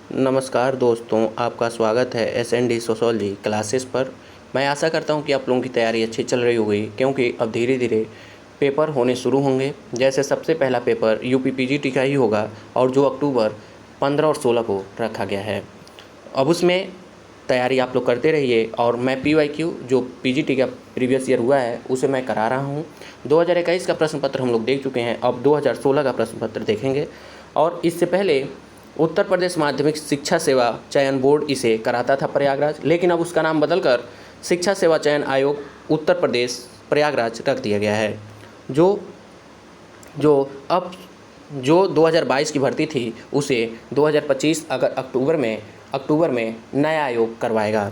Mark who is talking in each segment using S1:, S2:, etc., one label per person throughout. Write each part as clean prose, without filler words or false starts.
S1: नमस्कार दोस्तों, आपका स्वागत है एसएनडी सोशियोलॉजी क्लासेस पर। मैं आशा करता हूं कि आप लोगों की तैयारी अच्छी चल रही होगी, क्योंकि अब धीरे धीरे पेपर होने शुरू होंगे। जैसे सबसे पहला पेपर यूपी पीजीटी का ही होगा, और जो अक्टूबर 15 और 16 को रखा गया है। अब उसमें तैयारी आप लोग करते रहिए, और मैं पीवाईक्यू जो पीजीटी का प्रीवियस ईयर हुआ है उसे मैं करा रहा हूँ। 2021 का प्रश्न पत्र हम लोग देख चुके हैं, अब 2016 का प्रश्न पत्र देखेंगे। और इससे पहले उत्तर प्रदेश माध्यमिक शिक्षा सेवा चयन बोर्ड इसे कराता था प्रयागराज, लेकिन अब उसका नाम बदलकर शिक्षा सेवा चयन आयोग उत्तर प्रदेश प्रयागराज रख दिया गया है। जो जो अब जो 2022 की भर्ती थी उसे 2025 अक्टूबर में नया आयोग करवाएगा।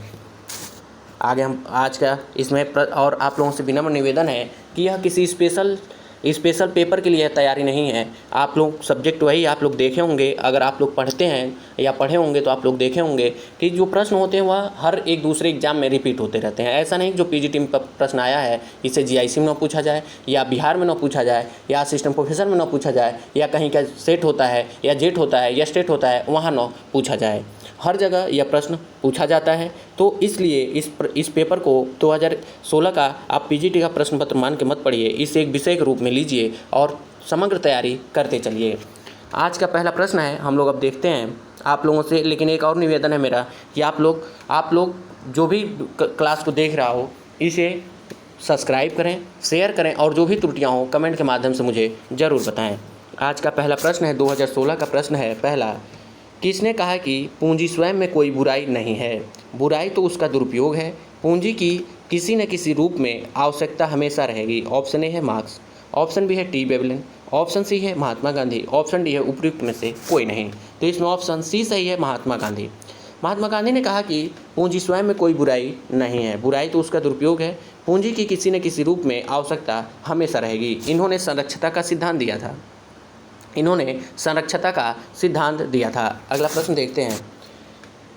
S1: आगे हम आज का इसमें और आप लोगों से विनम्र निवेदन है कि यह किसी स्पेशल पेपर के लिए तैयारी नहीं है। आप लोग सब्जेक्ट वही आप लोग देखे होंगे, अगर आप लोग पढ़ते हैं या पढ़े होंगे तो आप लोग देखे होंगे कि जो प्रश्न होते हैं वह हर एक दूसरे एग्जाम में रिपीट होते रहते हैं। ऐसा नहीं जो पीजीटी में प्रश्न आया है इसे जीआईसी में न पूछा जाए, या बिहार में न पूछा जाए, या असिस्टेंट प्रोफेसर में न पूछा जाए, या कहीं का सेट होता है या जेट होता है या स्टेट होता है वहाँ न पूछा जाए। हर जगह यह प्रश्न पूछा जाता है। तो इसलिए इस पेपर को 2016 का आप पीजीटी का प्रश्न पत्र मान के मत पढ़िए, इसे एक विषय के रूप में लीजिए और समग्र तैयारी करते चलिए। आज का पहला प्रश्न है, हम लोग अब देखते हैं आप लोगों से। लेकिन एक और निवेदन है मेरा कि आप लोग जो भी क्लास को देख रहा हो इसे सब्सक्राइब करें, शेयर करें, और जो भी त्रुटियाँ हों कमेंट के माध्यम से मुझे ज़रूर बताएँ। आज का पहला प्रश्न है, 2016 का प्रश्न है पहला। किसने कहा कि पूंजी स्वयं में कोई बुराई नहीं है? बुराई तो उसका दुरुपयोग है। पूंजी की किसी न किसी रूप में आवश्यकता हमेशा रहेगी। ऑप्शन ए है मार्क्स, ऑप्शन बी है टी बेवलिन, ऑप्शन सी है महात्मा गांधी, ऑप्शन डी है उपयुक्त में से कोई नहीं। तो इसमें ऑप्शन सी सही है, महात्मा गांधी। महात्मा गांधी ने कहा कि पूंजी स्वयं में कोई बुराई नहीं है, बुराई तो उसका दुरुपयोग है। पूंजी की किसी न किसी रूप में आवश्यकता हमेशा रहेगी। इन्होंने संरक्षता का सिद्धांत दिया था। अगला प्रश्न देखते हैं।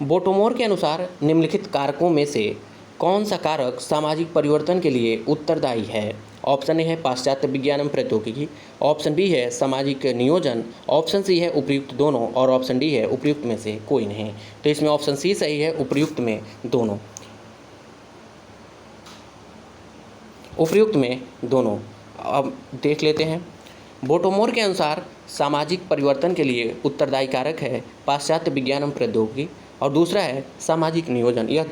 S1: बोटोमोर के अनुसार निम्नलिखित कारकों में से कौन सा कारक सामाजिक परिवर्तन के लिए उत्तरदायी है? ऑप्शन ए है पाश्चात्य विज्ञान एवं प्रौद्योगिकी, ऑप्शन बी है सामाजिक नियोजन, ऑप्शन सी है उपयुक्त दोनों, और ऑप्शन डी है उपयुक्त में से कोई नहीं। तो इसमें ऑप्शन सी सही है, उपयुक्त में दोनों। उपयुक्त में दोनों। अब देख लेते हैं। बोटोमोर के अनुसार सामाजिक परिवर्तन के लिए उत्तरदायी कारक है पाश्चात्य विज्ञान एवं प्रौद्योगिकी, और दूसरा है सामाजिक नियोजन। यह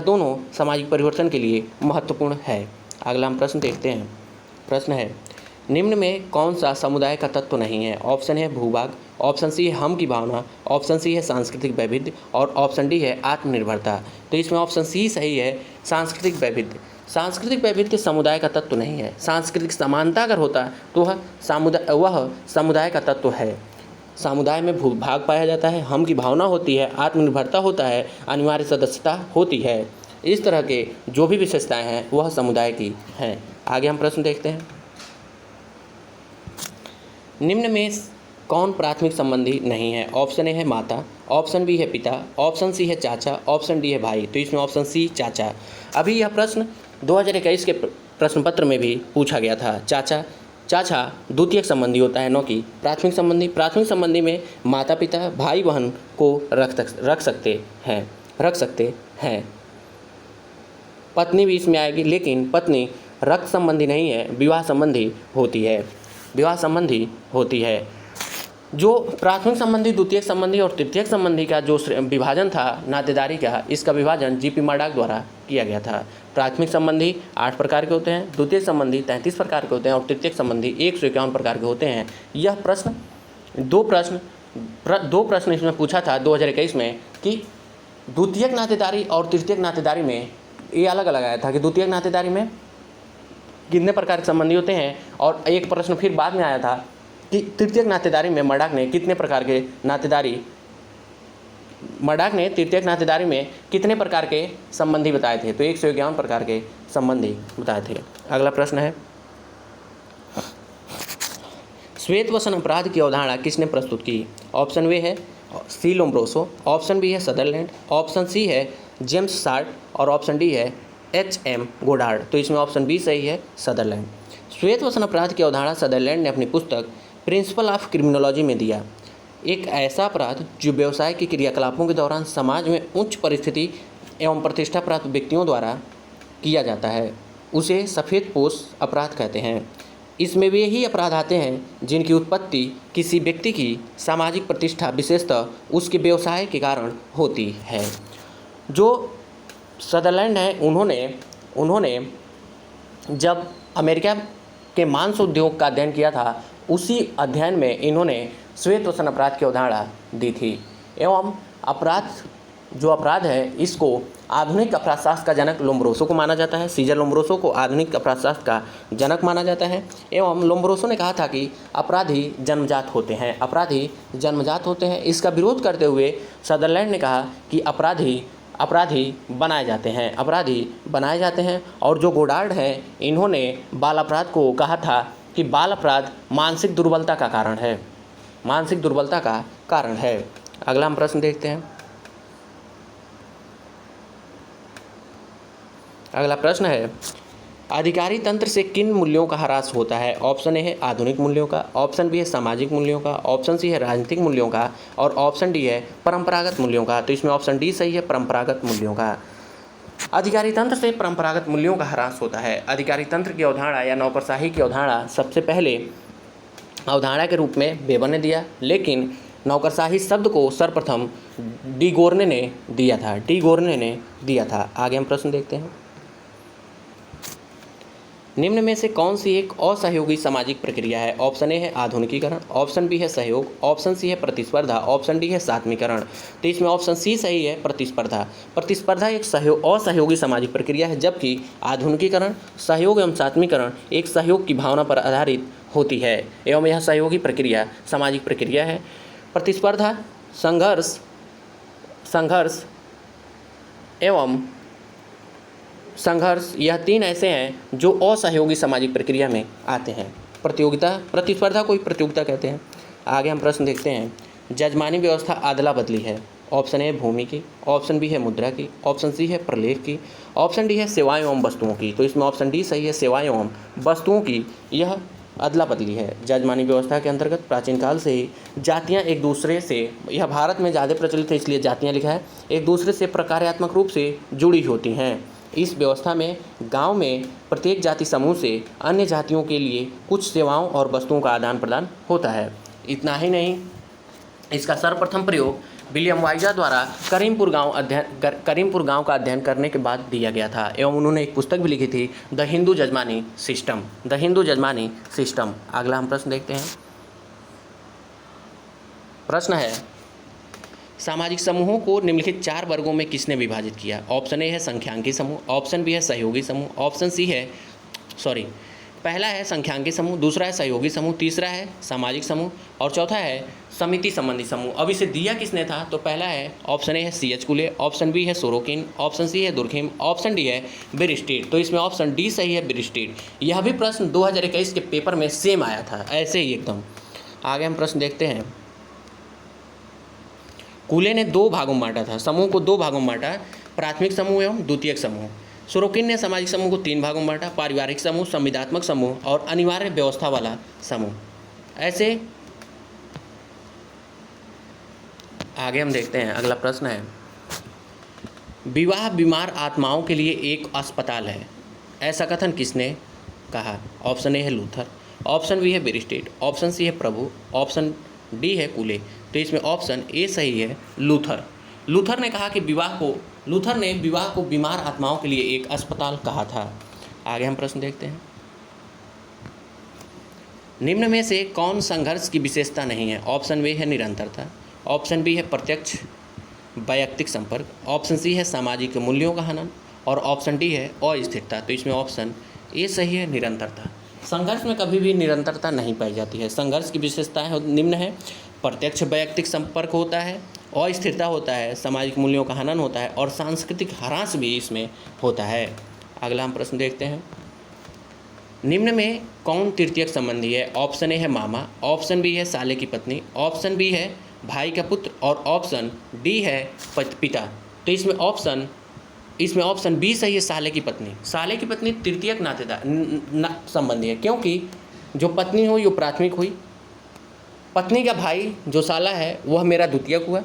S1: दोनों सामाजिक परिवर्तन के लिए महत्वपूर्ण है। अगला हम प्रश्न देखते हैं। प्रश्न है, निम्न में कौन सा समुदाय का तत्व नहीं है? ऑप्शन है भूभाग, ऑप्शन सी है हम की भावना, ऑप्शन सी है सांस्कृतिक वैविध्य, और ऑप्शन डी है आत्मनिर्भरता। तो इसमें ऑप्शन सी सही है, सांस्कृतिक वैविध्य। सांस्कृतिक वैविध्य समुदाय का तत्व नहीं है। सांस्कृतिक समानता अगर होता तो वह समुदाय का तत्व है। समुदाय में भूभाग पाया जाता है, हम की भावना होती है, आत्मनिर्भरता होता है, अनिवार्य सदस्यता होती है। इस तरह के जो भी विशेषताएं हैं वह समुदाय की हैं। आगे हम प्रश्न देखते हैं। निम्न में कौन प्राथमिक संबंधी नहीं है? ऑप्शन ए है माता, ऑप्शन बी है पिता, ऑप्शन सी है चाचा, ऑप्शन डी है भाई। तो इसमें ऑप्शन सी चाचा। अभी यह प्रश्न 2021 के प्रश्न पत्र में भी पूछा गया था। चाचा द्वितीयक संबंधी होता है, न कि प्राथमिक संबंधी। प्राथमिक संबंधी में माता पिता भाई बहन को रख सकते हैं। पत्नी भी इसमें आएगी, लेकिन पत्नी रक्त संबंधी नहीं है, विवाह संबंधी होती है। जो प्राथमिक संबंधी, द्वितीयक संबंधी और तृतीयक संबंधी का जो विभाजन था नातेदारी का, इसका विभाजन जीपी मर्डॉक द्वारा किया गया था। प्राथमिक संबंधी 8 प्रकार के होते हैं, द्वितीयक संबंधी 33 प्रकार के होते हैं, और तृतीयक संबंधी 151 प्रकार के होते हैं। यह दो प्रश्न इसमें पूछा था 2021 में कि द्वितीयक नातेदारी और तृतीयक नातेदारी में ये अलग अलग आया था कि द्वितीयक नातेदारी में कितने प्रकार के संबंधी होते हैं, और एक प्रश्न फिर बाद में आया था कि तृतीयक नातेदारी में मर्डॉक ने तृतीयक नातेदारी में कितने प्रकार के संबंधी बताए थे? तो 151 प्रकार के संबंधी बताए थे। अगला प्रश्न है, श्वेतवसन अपराध की अवधारणा किसने प्रस्तुत की? ऑप्शन ए है सी लोम्ब्रोसो, ऑप्शन बी है सदरलैंड, ऑप्शन सी है जेम्स सार्ट, और ऑप्शन डी है HM गोडार्ड। तो इसमें ऑप्शन बी सही है, सदरलैंड। श्वेतवसन अपराध की अवधारणा सदरलैंड ने अपनी पुस्तक प्रिंसिपल ऑफ क्रिमिनोलॉजी में दिया। एक ऐसा अपराध जो व्यवसाय के क्रियाकलापों के दौरान समाज में उच्च परिस्थिति एवं प्रतिष्ठा प्राप्त व्यक्तियों द्वारा किया जाता है, उसे सफ़ेदपोश अपराध कहते हैं। इसमें वे ही अपराध आते हैं जिनकी उत्पत्ति किसी व्यक्ति की सामाजिक प्रतिष्ठा, विशेषतः उसके व्यवसाय के कारण होती है। जो सदरलैंड है, उन्होंने जब अमेरिका के मांस उद्योग का अध्ययन किया था, उसी अध्ययन में इन्होंने श्वेतोषण अपराध की अवधारणा दी थी। एवं जो अपराध है, इसको आधुनिक अपराधशास्त्र का जनक लोम्ब्रोसो को माना जाता है। सीजर लोम्ब्रोसो को आधुनिक अपराधशास्त्र का जनक माना जाता है। एवं लोम्ब्रोसो ने कहा था कि अपराधी जन्मजात होते हैं। इसका विरोध करते हुए सदरलैंड ने कहा कि अपराधी बनाए जाते हैं। और जो गोडार्ड हैं, इन्होंने बाल अपराध को कहा था कि बाल अपराध मानसिक दुर्बलता का कारण है। अगला हम प्रश्न देखते हैं। अगला प्रश्न है, अधिकारी तंत्र से किन मूल्यों का ह्रास होता है? ऑप्शन ए है आधुनिक मूल्यों का, ऑप्शन बी है सामाजिक मूल्यों का, ऑप्शन सी है राजनीतिक मूल्यों का और ऑप्शन डी है परंपरागत मूल्यों का। तो इसमें ऑप्शन डी सही है, परंपरागत मूल्यों का। अधिकारी तंत्र से परंपरागत मूल्यों का ह्रास होता है। अधिकारी तंत्र की अवधारणा या नौकरशाही की अवधारणा सबसे पहले अवधारणा के रूप में वेबर ने दिया, लेकिन नौकरशाही शब्द को सर्वप्रथम डी गोर्ने ने दिया था। आगे हम प्रश्न देखते हैं। निम्न में से कौन सी एक असहयोगी सामाजिक प्रक्रिया है? ऑप्शन ए है आधुनिकीकरण, ऑप्शन बी है सहयोग, ऑप्शन सी है प्रतिस्पर्धा, ऑप्शन डी है सात्मीकरण। तो इसमें ऑप्शन सी सही है, प्रतिस्पर्धा। प्रतिस्पर्धा एक असहयोगी सामाजिक प्रक्रिया है, जबकि आधुनिकीकरण, सहयोग एवं सात्मीकरण एक सहयोग की भावना पर आधारित होती है एवं यह सहयोगी प्रक्रिया सामाजिक प्रक्रिया है। प्रतिस्पर्धा, संघर्ष यह तीन ऐसे हैं जो असहयोगी सामाजिक प्रक्रिया में आते हैं। प्रतिस्पर्धा को प्रतियोगिता कहते हैं। आगे हम प्रश्न देखते हैं। जजमानी व्यवस्था अदला बदली है। ऑप्शन ए भूमि की, ऑप्शन बी है मुद्रा की, ऑप्शन सी है प्रलेख की, ऑप्शन डी है सेवाएं एवं वस्तुओं की। तो इसमें ऑप्शन डी सही है, सेवाएं एवं वस्तुओं की यह अदला बदली है। जजमानी व्यवस्था के अंतर्गत प्राचीन काल से ही जातियां एक दूसरे से, यह भारत में ज़्यादा प्रचलित है इसलिए जातियां लिखा है, एक दूसरे से प्रकार्यात्मक रूप से जुड़ी होती हैं। इस व्यवस्था में गांव में प्रत्येक जाति समूह से अन्य जातियों के लिए कुछ सेवाओं और वस्तुओं का आदान प्रदान होता है। इतना ही नहीं, इसका सर्वप्रथम प्रयोग विलियम वाइजा द्वारा करीमपुर गांव का अध्ययन करने के बाद दिया गया था एवं उन्होंने एक पुस्तक भी लिखी थी, द हिंदू जजमानी सिस्टम। अगला हम प्रश्न देखते हैं। प्रश्न है, सामाजिक समूहों को निम्नलिखित 4 वर्गों में किसने विभाजित किया? ऑप्शन ए है संख्यांकी समूह, ऑप्शन बी है सहयोगी समूह, ऑप्शन सी है पहला है संख्यांकी समूह, दूसरा है सहयोगी समूह, तीसरा है सामाजिक समूह और चौथा है समिति संबंधी समूह। अब इसे दिया किसने था? तो पहला है ऑप्शन ए है C.H. कुले, ऑप्शन बी है सोरोकिन, ऑप्शन सी है दुर्खिम, ऑप्शन डी है बिरस्टेड। तो इसमें ऑप्शन डी सही है, बिरस्टेड। यह भी प्रश्न 2021 के पेपर में सेम आया था, ऐसे ही एकदम। आगे हम प्रश्न देखते हैं। कुले ने 2 भागों में बांटा था, समूह को 2 भागों में बांटा, प्राथमिक समूह एवं द्वितीयक समूह। सोरोकिन ने सामाजिक समूह को 3 भागों में बांटा, पारिवारिक समूह, संविदात्मक समूह और अनिवार्य व्यवस्था वाला समूह। ऐसे आगे हम देखते हैं। अगला प्रश्न है, विवाह बीमार आत्माओं के लिए एक अस्पताल है, ऐसा कथन किसने कहा? ऑप्शन ए है लूथर, ऑप्शन बी है बिरस्टेड, ऑप्शन सी है प्रभु, ऑप्शन डी है कुले। तो इसमें ऑप्शन ए सही है, लूथर। लूथर ने विवाह को बीमार आत्माओं के लिए एक अस्पताल कहा था। आगे हम प्रश्न देखते हैं। निम्न में से कौन संघर्ष की विशेषता नहीं है? ऑप्शन ए है निरंतरता, ऑप्शन बी है प्रत्यक्ष वैयक्तिक संपर्क, ऑप्शन सी है सामाजिक मूल्यों का हनन और ऑप्शन डी है अस्थिरता। तो इसमें ऑप्शन ए सही है, निरंतरता। संघर्ष में कभी भी निरंतरता नहीं पाई जाती है। संघर्ष की विशेषताएं निम्न है, प्रत्यक्ष वैयक्तिक संपर्क होता है, अस्थिरता होता है, सामाजिक मूल्यों का हनन होता है और सांस्कृतिक ह्रास भी इसमें होता है। अगला हम प्रश्न देखते हैं। निम्न में कौन तृतीयक संबंधी है? ऑप्शन ए है मामा, ऑप्शन बी है साले की पत्नी, ऑप्शन बी है भाई का पुत्र और ऑप्शन डी है पिता। तो इसमें ऑप्शन बी सही है, साले की पत्नी। साले की पत्नी तृतीयक नातेदार संबंधी है, क्योंकि जो पत्नी हुई वो प्राथमिक हुई पत्नी का भाई जो साला है वह मेरा द्वितीयक हुआ,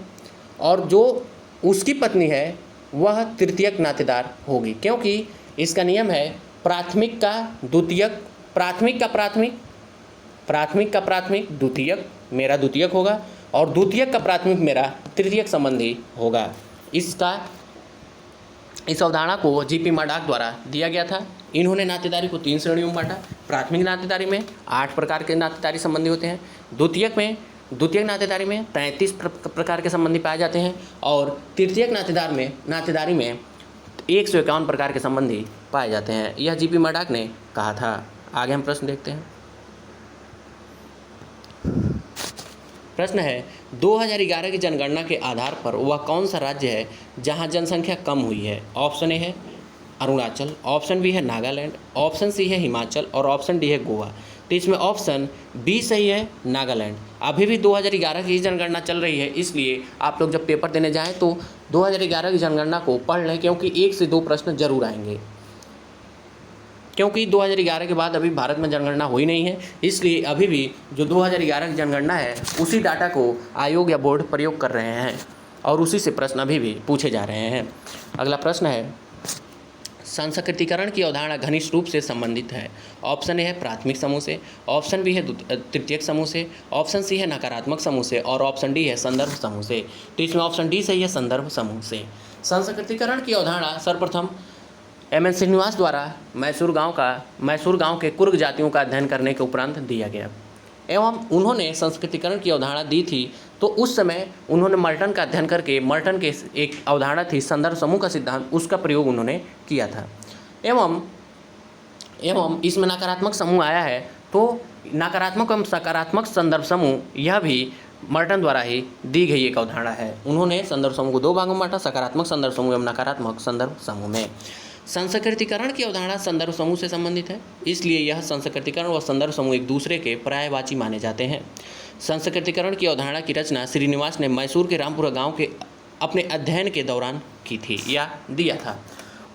S1: और जो उसकी पत्नी है वह तृतीयक नातेदार होगी, क्योंकि इसका नियम है प्राथमिक का द्वितीयक, प्राथमिक का प्राथमिक, प्राथमिक का प्राथमिक द्वितीयक मेरा द्वितीयक होगा, और द्वितीयक का प्राथमिक मेरा तृतीयक संबंधी होगा। इस अवधारणा को जीपी मर्डॉक द्वारा दिया गया था। इन्होंने नातेदारी को 3 श्रेणियों में बांटा। प्राथमिक नातेदारी में 8 प्रकार के नातेदारी संबंधी होते हैं, द्वितीयक नातेदारी में 33 प्रकार के संबंधी पाए जाते हैं, और तृतीयक नातेदारी में 151 प्रकार के संबंधी पाए जाते हैं। यह जीपी मर्डॉक ने कहा था। आगे हम प्रश्न देखते हैं। प्रश्न है 2011 की जनगणना के आधार पर वह कौन सा राज्य है जहां जनसंख्या कम हुई है? ऑप्शन ए है अरुणाचल, ऑप्शन बी है नागालैंड, ऑप्शन सी है हिमाचल, और ऑप्शन डी है गोवा। तो इसमें ऑप्शन बी सही है, नागालैंड। अभी भी 2011 की जनगणना चल रही है, इसलिए आप लोग जब पेपर देने जाएं तो 2011 की जनगणना को पढ़ लें, क्योंकि 1 से 2 प्रश्न जरूर आएंगे, क्योंकि 2011 के बाद अभी भारत में जनगणना हुई नहीं है, इसलिए अभी भी जो 2011 की जनगणना है उसी डाटा को आयोग या बोर्ड प्रयोग कर रहे हैं, और उसी से प्रश्न अभी भी पूछे जा रहे हैं। अगला प्रश्न है संस्कृतिकरण की अवधारणा घनिष्ठ रूप से संबंधित है। ऑप्शन ए है प्राथमिक समूह से, ऑप्शन बी है तृतीयक समूह से, ऑप्शन सी है नकारात्मक समूह से, और ऑप्शन डी है संदर्भ समूह से। तो इसमें ऑप्शन डी सही है, संदर्भ समूह से। संस्कृतिकरण की अवधारणा सर्वप्रथम एम एन श्रीनिवास द्वारा मैसूर गांव के कुर्ग जातियों का अध्ययन करने के उपरांत दिया गया, एवं उन्होंने संस्कृतिकरण की अवधारणा दी थी। तो उस समय उन्होंने मर्टन का अध्ययन करके, मर्टन के एक अवधारणा थी संदर्भ समूह का सिद्धांत, उसका प्रयोग उन्होंने किया था। एवं इसमें नकारात्मक समूह आया है, तो नकारात्मक एवं सकारात्मक संदर्भ समूह यह भी मर्टन द्वारा ही दी गई एक अवधारणा है। उन्होंने संदर्भ समूह को 2 भागों में बांटा, सकारात्मक संदर्भ समूह एवं नकारात्मक संदर्भ समूह में। संस्कृतिकरण की अवधारणा संदर्भ समूह से संबंधित है, इसलिए यह संस्कृतिकरण व संदर्भ समूह एक दूसरे के पर्यायवाची माने जाते हैं। संस्कृतिकरण की अवधारणा की रचना श्रीनिवास ने मैसूर के रामपुरा गांव के अपने अध्ययन के दौरान की थी या दिया था।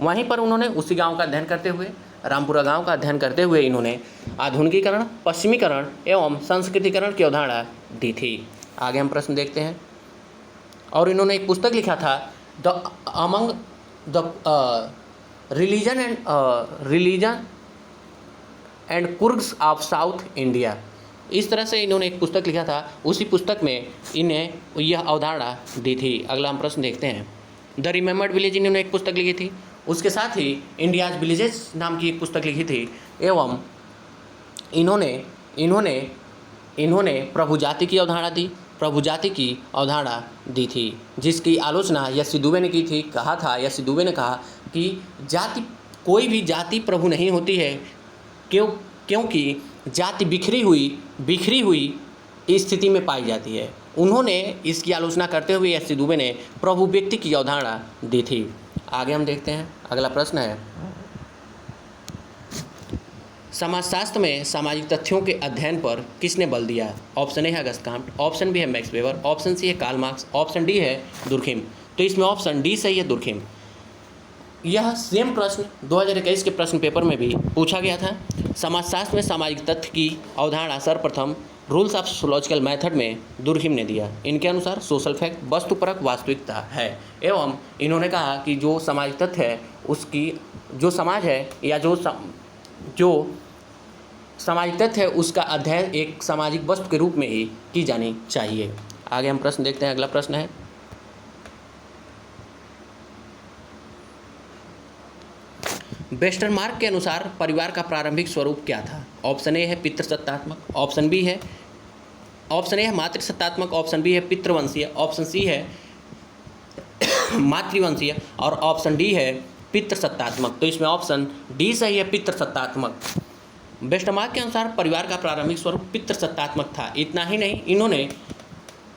S1: वहीं पर उन्होंने उसी गांव का अध्ययन करते हुए, रामपुरा गांव का अध्ययन करते हुए इन्होंने आधुनिकीकरण, पश्चिमीकरण एवं संस्कृतिकरण की अवधारणा दी थी। आगे हम प्रश्न देखते हैं। और इन्होंने एक पुस्तक लिखा था religion and Coorgs of south India. इस तरह से इन्होंने एक पुस्तक लिखा था, उसी पुस्तक में इन्हें यह अवधारणा दी थी। अगला हम प्रश्न देखते हैं। द रिमेंबर्ड विलेज इन्होंने एक पुस्तक लिखी थी, उसके साथ ही इंडियाज विलेजेस नाम की एक पुस्तक लिखी थी, एवं इन्होंने प्रभु जाति की अवधारणा दी थी, जिसकी आलोचना यस्सी दुबे ने की थी। यस्सी दुबे ने कहा कि कोई भी जाति प्रभु नहीं होती है, क्योंकि जाति बिखरी हुई स्थिति में पाई जाती है। उन्होंने इसकी आलोचना करते हुए यस्सी दुबे ने प्रभु व्यक्ति की अवधारणा दी थी। आगे हम देखते हैं। अगला प्रश्न है समाजशास्त्र में सामाजिक तथ्यों के अध्ययन पर किसने बल दिया? ऑप्शन ए है अगस्त काम्ट, ऑप्शन बी है मैक्स वेबर, ऑप्शन सी है कार्ल मार्क्स, ऑप्शन डी है दुर्खिम। तो इसमें ऑप्शन डी सही है, दुर्खिम। यह सेम प्रश्न 2021 के प्रश्न पेपर में भी पूछा गया था। समाजशास्त्र में सामाजिक तथ्य की अवधारणा सर्वप्रथम रूल्स ऑफ सोशोलॉजिकल मेथड में दुर्खिम ने दिया। इनके अनुसार सोशल फैक्ट वस्तुपरक वास्तविकता है, एवं इन्होंने कहा कि जो सामाजिक तथ्य है उसकी जो समाज है या जो सामाजिक तथ्य है उसका अध्ययन एक सामाजिक वस्तु के रूप में ही की जानी चाहिए। आगे हम प्रश्न देखते हैं। अगला प्रश्न है वेस्टरमार्क के अनुसार परिवार का प्रारंभिक स्वरूप क्या था? ऑप्शन ए है पितृसत्तात्मक, ऑप्शन ए है मातृसत्तात्मक, ऑप्शन बी है पितृवंशीय, ऑप्शन सी है मातृवंशीय, और ऑप्शन डी है पितृसत्तात्मक। तो इसमें ऑप्शन डी सही है, पितृसत्तात्मक। वेस्टरमार्क के अनुसार परिवार का प्रारंभिक स्वरूप पितृसत्तात्मक था। इतना ही नहीं,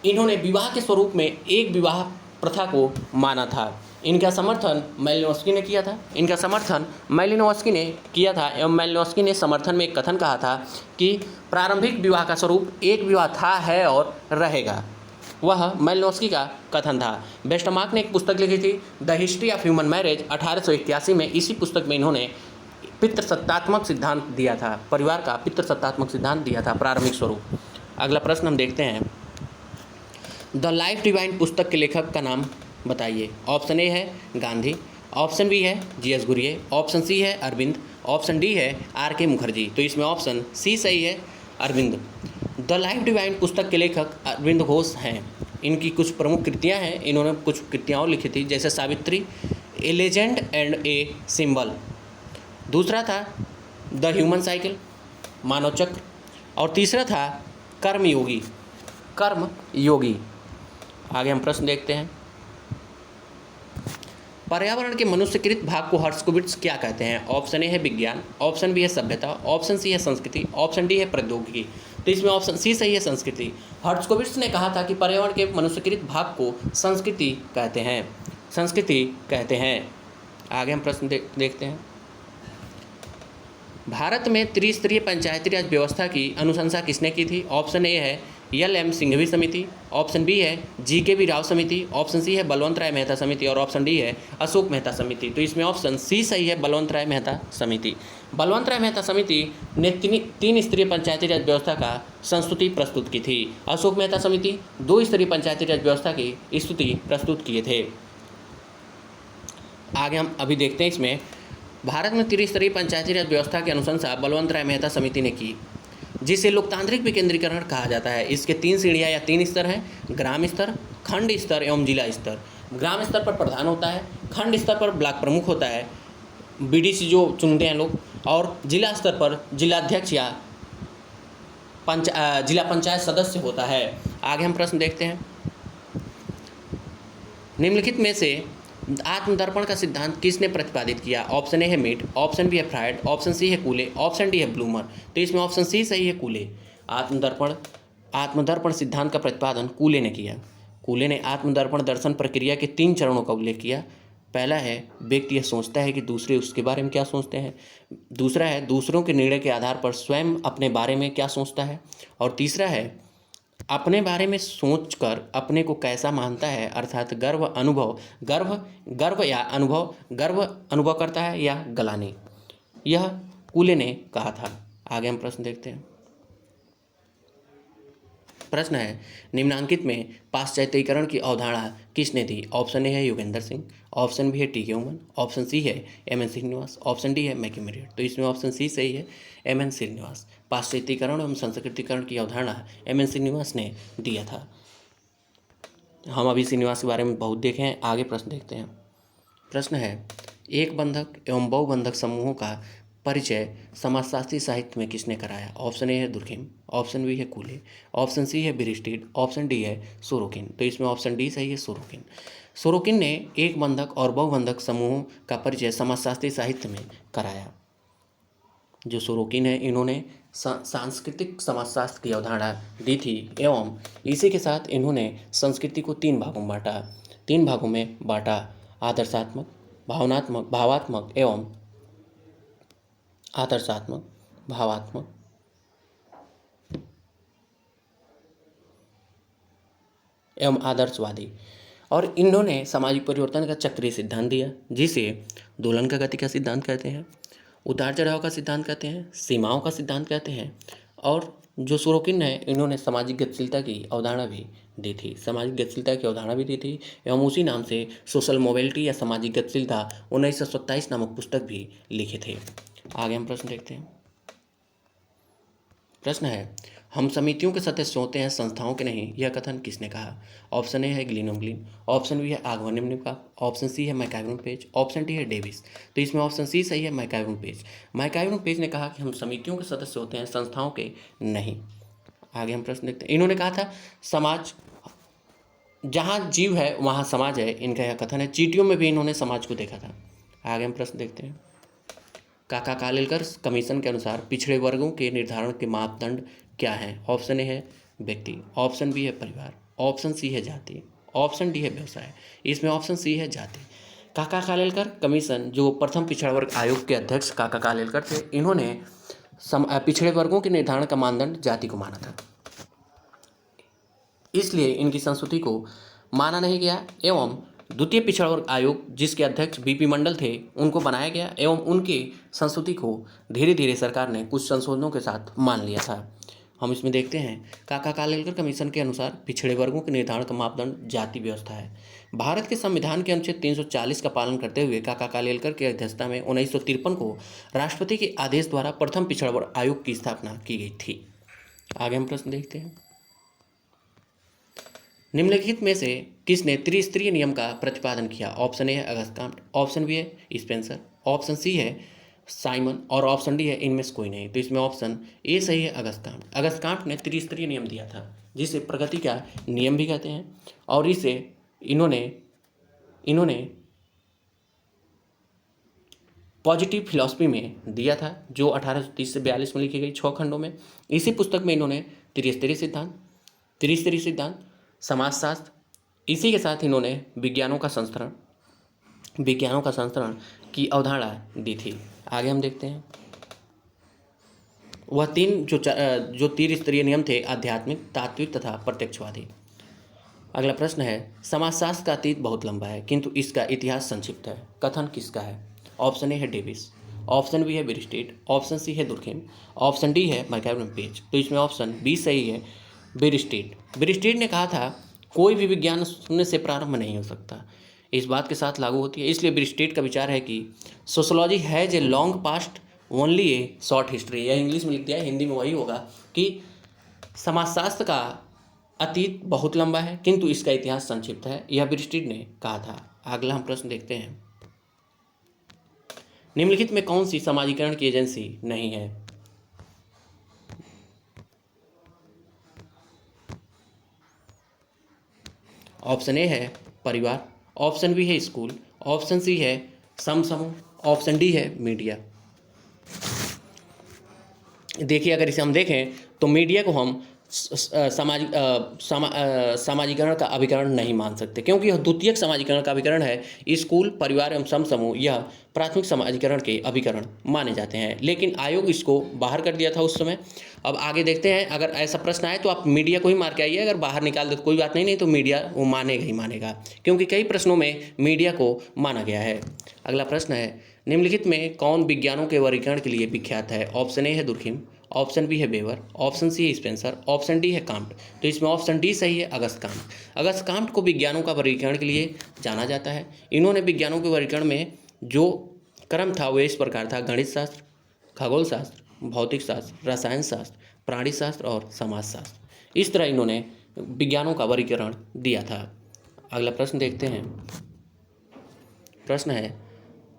S1: इन्होंने विवाह के स्वरूप में एक विवाह प्रथा को माना था। इनका समर्थन मैलिनोव्स्की ने किया था एवं मैलिनोव्स्की ने समर्थन में एक कथन कहा था कि प्रारंभिक विवाह का स्वरूप एक विवाह था, है और रहेगा। वह मैलिनोव्स्की का कथन था। वेस्टरमार्क ने एक पुस्तक लिखी थी the history of human marriage 1881 में। इसी पुस्तक में इन्होंने पितृसत्तात्मक सिद्धांत दिया था, परिवार का पितृसत्तात्मक सिद्धांत दिया था, प्रारंभिक स्वरूप। अगला प्रश्न हम देखते हैं, द लाइफ डिवाइन पुस्तक के लेखक का नाम बताइए। ऑप्शन ए है गांधी, ऑप्शन बी है जी.एस. घुरिये, ऑप्शन सी है अरविंद, ऑप्शन डी है आर.के. मुखर्जी। तो इसमें ऑप्शन सी सही है, अरविंद। द लाइफ डिवाइन पुस्तक के लेखक अरविंद घोष हैं। इनकी कुछ प्रमुख कृतियां हैं, इन्होंने कुछ कृतियाँ और लिखी थी, जैसे सावित्री, ए लेजेंड एंड ए सिंबल। दूसरा था द ह्यूमन साइकिल, मानव चक्र, और तीसरा था कर्म योगी, कर्म योगी। आगे हम प्रश्न देखते हैं, पर्यावरण के मनुष्यकृत भाग को हर्ट्ज़कोविट्ज़ क्या कहते हैं। ऑप्शन ए है विज्ञान, ऑप्शन बी है सभ्यता, ऑप्शन सी है संस्कृति, ऑप्शन डी है प्रौद्योगिकी। तो इसमें ऑप्शन सी सही है, संस्कृति। हर्ट्ज़कोविट्ज़ ने कहा था कि पर्यावरण के मनुष्यकृत भाग को संस्कृति कहते हैं, संस्कृति कहते हैं। आगे हम प्रश्न देखते हैं, भारत में त्रिस्तरीय पंचायती राज व्यवस्था की अनुशंसा किसने की थी। ऑप्शन ए है एल.एम. सिंघवी समिति, ऑप्शन बी है जी.के.वी. राव समिति, ऑप्शन सी है बलवंत राय मेहता समिति, और ऑप्शन डी है अशोक मेहता समिति। तो इसमें ऑप्शन सी सही है, बलवंत राय मेहता समिति। बलवंत राय मेहता समिति ने तीन स्तरीय पंचायती राज व्यवस्था का संस्तुति प्रस्तुत की थी। अशोक मेहता समिति 2 स्तरीय पंचायती राज व्यवस्था की स्तुति प्रस्तुत किए थे। आगे हम अभी देखते हैं, इसमें भारत में त्रिस्तरीय पंचायती राज व्यवस्था की अनुशंसा बलवंत राय मेहता समिति ने की, जिसे लोकतांत्रिक विकेंद्रीकरण कहा जाता है। इसके 3 सीढ़ियाँ या 3 स्तर हैं, ग्राम स्तर, खंड स्तर एवं जिला स्तर। ग्राम स्तर पर प्रधान होता है, खंड स्तर पर ब्लॉक प्रमुख होता है, बीडीसी जो चुनते हैं लोग, और जिला स्तर पर जिलाध्यक्ष या जिला पंचायत सदस्य होता है। आगे हम प्रश्न देखते हैं, निम्नलिखित में से आत्मदर्पण का सिद्धांत किसने प्रतिपादित किया। ऑप्शन ए है मीट, ऑप्शन बी है फ्रायड, ऑप्शन सी है कूले, ऑप्शन डी है ब्लूमर। तो इसमें ऑप्शन सी सही है, कूले। आत्मदर्पण सिद्धांत का प्रतिपादन कूले ने किया। कूले ने आत्मदर्पण दर्शन प्रक्रिया के 3 चरणों का उल्लेख किया। पहला है व्यक्ति यह सोचता है कि दूसरे उसके बारे में क्या सोचते हैं। दूसरा है दूसरों के निर्णय के आधार पर स्वयं अपने बारे में क्या सोचता है। और तीसरा है अपने बारे में सोचकर अपने को कैसा मानता है, अर्थात गर्व अनुभव करता है या गलानी। यह कूले ने कहा था। आगे हम प्रश्न देखते हैं, प्रश्न है निम्नांकित में पाश्चात्यीकरण की अवधारणा किसने दी। ऑप्शन ए है योगेंद्र सिंह, ऑप्शन बी है टी.के. उमन, ऑप्शन सी है एम.एन. श्रीनिवास, ऑप्शन डी है मैकी मेरियट। तो इसमें ऑप्शन सी सही है, एम.एन. श्रीनिवास। पाश्चात्यीकरण एवं संस्कृतिकरण की अवधारणा एम.एन. श्रीनिवास ने दिया था। हम अभी श्रीनिवास के बारे में बहुत देखे हैं। आगे प्रश्न देखते हैं, प्रश्न है एक बंधक एवं बहुबंधक समूहों का परिचय समाजशास्त्री साहित्य में किसने कराया। ऑप्शन ए है दुर्खिम, ऑप्शन बी है कूले, ऑप्शन सी है बिरिस्टिड, ऑप्शन डी है सोरोकिन। तो इसमें ऑप्शन डी सही है, सोरोकिन। सोरोकिन ने एक बंधक और बहुबंधक समूहों का परिचय समाजशास्त्री साहित्य में कराया। जो सोरोकिन है, इन्होंने सांस्कृतिक समाजशास्त्र की अवधारणा दी थी एवं इसी के साथ इन्होंने संस्कृति को 3 भागों में बांटा, आदर्शात्मक, भावात्मक एवं आदर्शवादी। और इन्होंने सामाजिक परिवर्तन का चक्रीय सिद्धांत दिया, जिसे दोलन का गति का सिद्धांत कहते हैं, उतार चढ़ाव का सिद्धांत कहते हैं, सीमाओं का सिद्धांत कहते हैं। और जो सोरोकिन है, इन्होंने सामाजिक गतिशीलता की अवधारणा भी दी थी, एवं उसी नाम से सोशल मोबिलिटी या सामाजिक गतिशीलता 1927 नामक पुस्तक भी लिखे थे। आगे हम प्रश्न देखते हैं, प्रश्न है हम समितियों के सदस्य होते हैं, संस्थाओं के नहीं, यह कथन किसने कहा। ऑप्शन ए है ग्लिनम ग्लिन, ऑप्शन बी है आगमन निम्नका, ऑप्शन सी है मैकाइवन पेज, ऑप्शन डी है डेविस। तो इसमें ऑप्शन सी सही है, मैकाइवन पेज ने कहा कि हम समितियों के सदस्य होते हैं, संस्थाओं के नहीं। आगे हम प्रश्न देखते हैं, इन्होंने कहा था समाज जहाँ जीव है वहाँ समाज है, इनका यह कथन है। चींटियों में भी इन्होंने समाज को देखा था। आगे हम प्रश्न देखते हैं, काका कालेलकर कमीशन के अनुसार पिछड़े वर्गों के निर्धारण के मापदंड क्या हैं। ऑप्शन ए है व्यक्ति, ऑप्शन बी है परिवार, ऑप्शन सी है जाति, ऑप्शन डी है व्यवसाय। इसमें ऑप्शन सी है जाति। काका कालेलकर कमीशन, जो प्रथम पिछड़ा वर्ग आयोग के अध्यक्ष काका कालेलकर थे, इन्होंने पिछड़े वर्गों के निर्धारण का मानदंड जाति को माना था, इसलिए इनकी संस्तुति को माना नहीं गया एवं द्वितीय पिछड़ा वर्ग आयोग, जिसके अध्यक्ष बीपी मंडल थे, उनको बनाया गया एवं उनकी संस्तुति को धीरे धीरे सरकार ने कुछ संशोधनों के साथ मान लिया था। हम इसमें देखते हैं काका कालेलकर कमीशन के अनुसार पिछड़े वर्गों के निर्धारण का मापदंड जाति व्यवस्था है। भारत के संविधान के अनुच्छेद 340 का पालन करते हुए काका कालेलकर की अध्यक्षता में 1953 को राष्ट्रपति के आदेश द्वारा प्रथम पिछड़ा वर्ग आयोग की स्थापना की गई थी। आगे हम प्रश्न देखते हैं। निम्नलिखित में से किसने त्रिस्तरीय नियम का प्रतिपादन किया? ऑप्शन ए है अगस्त काम्ट, ऑप्शन बी है स्पेंसर, ऑप्शन सी है साइमन और ऑप्शन डी है इनमें से कोई नहीं। तो इसमें ऑप्शन ए सही है अगस्त काम्ट। अगस्त काम्ट ने त्रिस्तरीय नियम दिया था जिसे प्रगति का नियम भी कहते हैं और इसे इन्होंने पॉजिटिव फिलॉसफी में दिया था जो 1830 से 42 में लिखी गई 6 खंडों में। इसी पुस्तक में इन्होंने त्रिस्तरीय सिद्धांत, समाजशास्त्र, इसी के साथ इन्होंने विज्ञानों का संस्करण की अवधारणा दी थी। आगे हम देखते हैं। वह 3 जो त्रिस्तरीय नियम थे आध्यात्मिक, तात्विक तथा प्रत्यक्षवादी। अगला प्रश्न है समाजशास्त्र का अतीत बहुत लंबा है किंतु इसका इतिहास संक्षिप्त है। कथन किसका है? ऑप्शन ए है डेविस, ऑप्शन बी है बिरस्टेट, ऑप्शन सी है दुर्खेम, ऑप्शन डी है मैकइवन पेज। तो इसमें ऑप्शन बी सही है बिरस्टेट ने कहा था कोई भी विज्ञान शून्य से प्रारंभ नहीं हो सकता। इस बात के साथ लागू होती है। इसलिए बिरस्टेट का विचार है कि sociology has a long past only A short history. यह इंग्लिश में लिख दिया है, हिंदी में वही होगा कि समाजशास्त्र का अतीत बहुत लंबा है किंतु इसका इतिहास संक्षिप्त है। यह बिरस्टेट ने कहा था। अगला हम प्रश्न देखते हैं। निम्नलिखित में कौन सी समाजीकरण की एजेंसी नहीं है? ऑप्शन ए है परिवार, ऑप्शन बी है स्कूल, ऑप्शन सी है समूह, ऑप्शन डी है मीडिया। देखिए अगर इसे हम देखें तो मीडिया को हम सामाजिकरण का अभिकरण नहीं मान सकते क्योंकि यह द्वितीयक सामाजिकरण का अभिकरण है। स्कूल, परिवार एवं समूह यह प्राथमिक सामाजिकरण के अभिकरण माने जाते हैं, लेकिन आयोग इसको बाहर कर दिया था उस समय। अब आगे देखते हैं, अगर ऐसा प्रश्न आए तो आप मीडिया को ही मार के आइए, अगर बाहर निकाल दे तो कोई बात नहीं तो मीडिया वो मानेगा ही मानेगा क्योंकि कई प्रश्नों में मीडिया को माना गया है। अगला प्रश्न है निम्नलिखित में कौन विज्ञानों के वर्गीकरण के लिए विख्यात है? ऑप्शन ए है दुर्खिम, ऑप्शन बी है वेबर, ऑप्शन सी है स्पेंसर, ऑप्शन डी है काम्ट। तो इसमें ऑप्शन डी सही है अगस्त काम्ट। अगस्त काम्ट को विज्ञानों का वर्गीकरण के लिए जाना जाता है। इन्होंने विज्ञानों के वर्गीकरण में जो क्रम था वो इस प्रकार था: गणित शास्त्र, खगोल शास्त्र, भौतिक शास्त्र, रसायन शास्त्र, प्राणी शास्त्र और समाजशास्त्र। इस तरह इन्होंने विज्ञानों का वर्गीकरण दिया था। अगला प्रश्न देखते हैं। प्रश्न है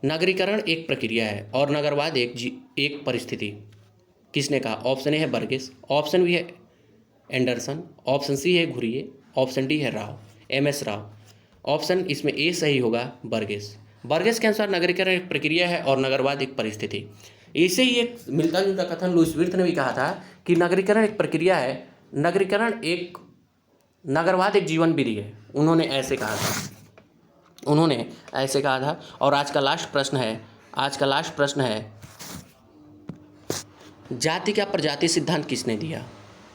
S1: नगरीकरण एक प्रक्रिया है और नगरवाद एक परिस्थिति। किसने कहा? ऑप्शन ए है बर्गेस, ऑप्शन बी है एंडरसन, ऑप्शन सी है घुरिये, ऑप्शन डी है राव, MS राव। ऑप्शन इसमें ए सही होगा बर्गेस। बर्गेस के अनुसार नगरीकरण एक प्रक्रिया है और नगरवाद एक परिस्थिति। इसे ही एक मिलता जुलता कथन लुईस विर्थ ने भी कहा था कि नगरीकरण एक प्रक्रिया है, नगरवाद एक जीवन विधि है। उन्होंने ऐसे कहा था। और आज का लास्ट प्रश्न है जाति का प्रजाति सिद्धांत किसने दिया?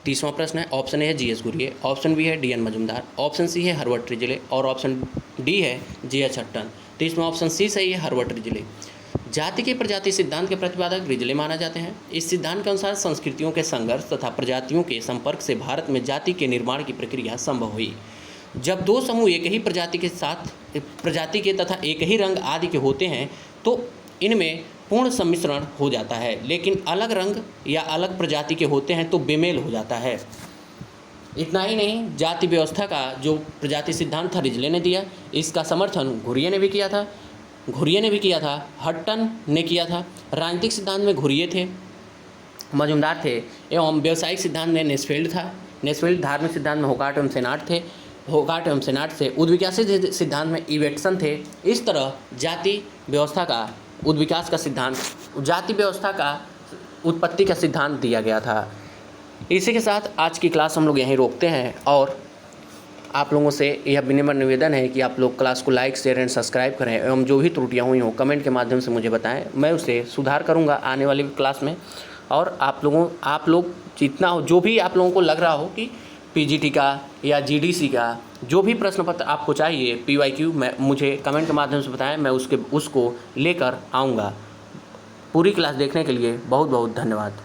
S1: 30वां प्रश्न है। ऑप्शन ए है GS घुरिये, ऑप्शन बी है DN मजुमदार, ऑप्शन सी है हर्बर्ट ट्रिजले और ऑप्शन डी है JH हट्टन। तो इसमें ऑप्शन सी सही है हर्बर्ट ट्रिजले। जाति के प्रजाति सिद्धांत के प्रतिपादक रिजले माना जाते हैं। इस सिद्धांत के अनुसार संस्कृतियों के संघर्ष तथा प्रजातियों के संपर्क से भारत में जाति के निर्माण की प्रक्रिया संभव हुई। जब दो समूह एक ही प्रजाति के तथा एक ही रंग आदि के होते हैं तो इनमें पूर्ण सम्मिश्रण हो जाता है, लेकिन अलग रंग या अलग प्रजाति के होते हैं तो बेमेल हो जाता है। इतना ही नहीं, जाति व्यवस्था का जो प्रजाति सिद्धांत था रिजले ने दिया, इसका समर्थन घुरिये ने भी किया था, हट्टन ने किया था। राजनीतिक सिद्धांत में घुरिये थे, मजुमदार थे एवं व्यावसायिक सिद्धांत में नेस्फेल्ड था। नेस्फेल्ड धार्मिक सिद्धांत में होगार्ट एवं सेनाट थे। होगार्ट एवं सेनाट से उद्विकासित सिद्धांत में इवेटसन थे। इस तरह जाति व्यवस्था का उत्पत्ति का सिद्धांत दिया गया था। इसी के साथ आज की क्लास हम लोग यहीं रोकते हैं और आप लोगों से यह विनम्र निवेदन है कि आप लोग क्लास को लाइक, शेयर एंड सब्सक्राइब करें एवं जो भी त्रुटियाँ हुई हों कमेंट के माध्यम से मुझे बताएं। मैं उसे सुधार करूंगा आने वाली क्लास में। और आप लोग जितना हो, जो भी आप लोगों को लग रहा हो कि PGT का या GDC का जो भी प्रश्न पत्र आपको चाहिए PYQ, मुझे कमेंट के माध्यम से बताएं, मैं उसको लेकर आऊँगा। पूरी क्लास देखने के लिए बहुत बहुत धन्यवाद।